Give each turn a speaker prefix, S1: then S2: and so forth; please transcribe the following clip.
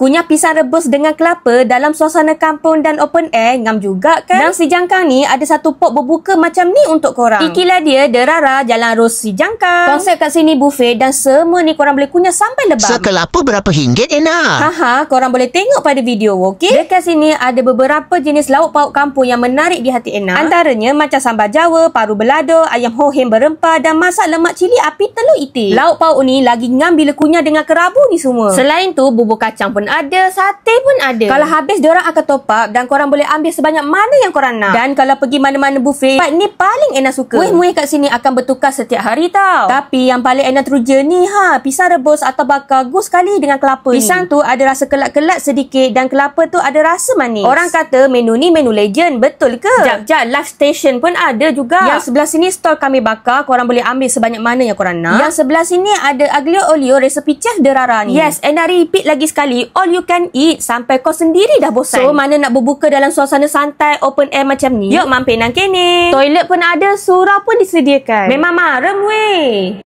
S1: Kunyah pisang rebus dengan kelapa dalam suasana kampung dan open air, ngam juga kan? Dan si Jangkang ni ada satu pot berbuka macam ni untuk korang. Ikilah dia Derara Jalan Ros Si Jangkang. Konsep kat sini buffet dan semua ni korang boleh kunyah sampai lebam.
S2: Sekelapa berapa ringgit, Ena?
S1: Haha, korang boleh tengok pada video, okey? Dekat sini ada beberapa jenis lauk pauk kampung yang menarik di hati Ena. Antaranya macam sambal Jawa, paru belado, ayam hohem berempah dan masak lemak cili api telur itik. Lauk pauk ni lagi ngam bila kunyah dengan kerabu ni semua. Selain tu, bubur kacang pun ada, sate pun ada. Kalau habis, diorang akan top up dan korang boleh ambil sebanyak mana yang korang nak. Dan kalau pergi mana-mana buffet, part ni paling Ena suka. Muih-muih kat sini akan bertukar setiap hari tau. Tapi yang paling Ena teruja ni pisang rebus atau bakar gus sekali dengan kelapa pisang ni. Tu ada rasa kelat-kelat sedikit dan kelapa tu ada rasa manis. Orang kata menu ni menu legend, betul ke? Jap, live station pun ada juga. Yang sebelah sini stall kami bakar, korang boleh ambil sebanyak mana yang korang nak. Yang sebelah sini ada aglio olio resepi chef Derara ni. Yes, Ena repeat lagi sekali, all you can eat sampai kau sendiri dah bosan. So, mana nak berbuka dalam suasana santai, open air macam ni, yuk mampir nang kene. Toilet pun ada, surau pun disediakan. Memang marem weh.